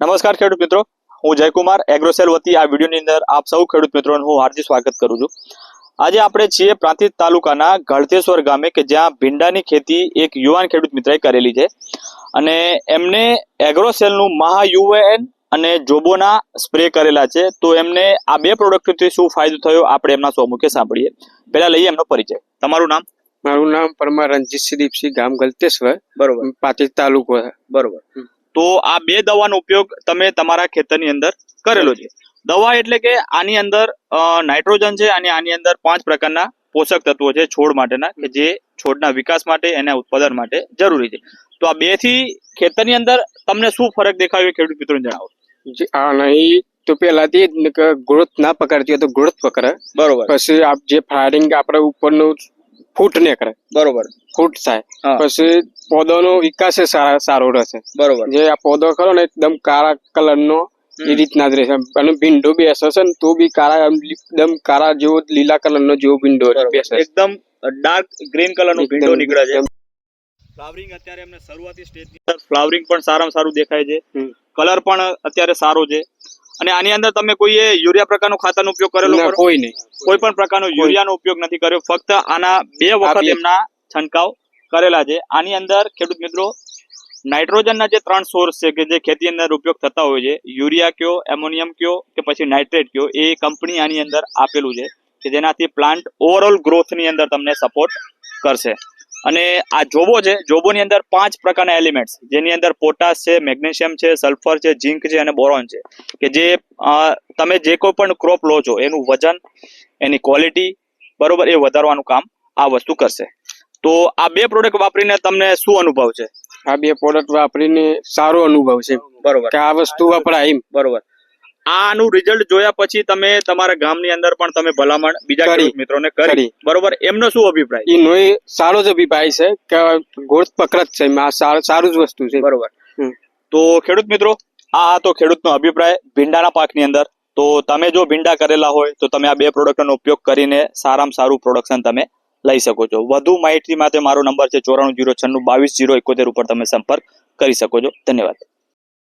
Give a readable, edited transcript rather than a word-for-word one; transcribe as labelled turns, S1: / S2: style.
S1: નમસ્કાર ખેડૂત મિત્રો, હું જયકુમાર એગ્રોસેલ વતી આ વિડીયોની અંદર આપ સૌ ખેડૂત મિત્રોનું હું હાર્દિક સ્વાગત કરું છું। આજે આપણે છીએ પ્રાંતિજ તાલુકાના ગળતેશ્વર ગામે કે જ્યાં ભીંડાની ખેતી એક યુવાન ખેડૂત મિત્રએ કરેલી છે અને એમને એગ્રોસેલનું મહાયુએન અને જોબોના સ્પ્રે કરેલા છે। તો એમને આ બે પ્રોડક્ટથી શું ફાયદો થયો આપણે એમના સ્વમુખે સાંભળીએ। પહેલા લઈએ એમનો પરિચય। તમારું નામ?
S2: મારું નામ પરમાર રણજીતસિંહ દીપસિંહ, ગામ ગલતેશ્વર,
S1: બરોબર,
S2: પ્રાંતિજ તાલુકો।
S1: બરોબર। તો આ બે દવાનો ઉપયોગ તમે તમારા ખેતરની અંદર કરેલો છે। દવા એટલે કે આની અંદર નાઇટ્રોજન છે અને આની અંદર 5 પ્રકારના પોષક તત્વો છે છોડ માટેના કે જે છોડના વિકાસ માટે એના ઉત્પાદન માટે જરૂરી છે। તો આ બે થી ખેતરની અંદર તમને શું ફરક દેખાયો ખેડૂત મિત્રોને જણાવો।
S2: નહીં તો પેલાથી ગ્રોથ ના પકડતી હોય તો ગ્રોથ પકડે,
S1: બરોબર।
S2: પછી જે ફાયરિંગ આપણે ઉપરનું ફૂટ ને કરે,
S1: બરોબર,
S2: ફૂટ થાય,
S1: હા।
S2: પછી પૌધાનો વિકાસ સારો રહેશે,
S1: બરોબર।
S2: જે આ પૌધો ખરો ને એકદમ કાળા કલરનો એ રીતના જ રહેશે અને ભીંડો બેસે છે ને તો બી કાળા એકદમ કાળા જેવો લીલા કલરનો જેવો ભીંડો બેસે,
S1: એકદમ ડાર્ક ગ્રીન કલરનો ભીંડો નીકળે છે। ફ્લાવરિંગ અત્યારે એમને શરૂઆતી સ્ટેજની અંદર ફ્લાવરિંગ પણ સારામાં સારું દેખાય છે, કલર પણ અત્યારે સારો છે। અને આની અંદર તમે કોઈ યુરિયા પ્રકારનું ખાતરનો ઉપયોગ કરેલો ખરો?
S2: કોઈ નહીં,
S1: કોઈ પણ પ્રકારનો યુરિયાનો ઉપયોગ નથી કર્યો, ફક્ત આના 2 વખત એમના છંટકાવ કરેલા છે। આની અંદર ખેડૂત મિત્રો નાઇટ્રોજનના જે 3 સોર્સ છે કે જે ખેતી અંદર ઉપયોગ થતા હોય છે, યુરિયા કયો, એમોનિયમ કયો કે પછી નાઇટ્રેટ કયો, એ કંપની આની અંદર આપેલું છે કે જેનાથી પ્લાન્ટ ઓવરઓલ ગ્રોથની અંદર તમને સપોર્ટ કરશે। અને આ જોબો છે, જોબોની અંદર 5 પ્રકારના એલિમેન્ટ્સ જેની અંદર પોટાશ છે, મેગ્નેશિયમ છે, સલ્ફર છે, ઝિંક છે અને બોરોન છે કે જે તમે જે કોઈ પણ ક્રોપ લો છો એનું વજન, એની ક્વોલિટી બરોબર એ વધારવાનું કામ આ વસ્તુ કરશે। તો આ બે પ્રોડક્ટ વાપરીને તમને શું અનુભવ છે?
S2: આ બે પ્રોડક્ટ વાપરીને સારો અનુભવ છે,
S1: બરોબર,
S2: કે આ વસ્તુ વપરાય એમ,
S1: બરોબર। આનું રિઝલ્ટ જોયા પછી તમે તમારા ગામની અંદર પણ તમે ભલામણ બીજા ખેડૂત મિત્રોને કરી, બરોબર, એમનો શું અભિપ્રાય?
S2: એનો સારો જ અભિપ્રાય છે કે ગ્રોથ પકડ છે, સારું જ વસ્તુ છે,
S1: બરોબર। તો ખેડૂત મિત્રો આ તો ખેડૂતનો અભિપ્રાય ભીંડાના પાકની અંદર। તો તમે જો ભીંડા કરેલા હોય તો તમે આ બે પ્રોડક્ટનો ઉપયોગ કરીને સારામાં સારું પ્રોડક્શન તમે લઈ શકો છો। વધુ માહિતી માટે મારો નંબર છે 9406922071 ઉપર તમે સંપર્ક કરી શકો છો। ધન્યવાદ।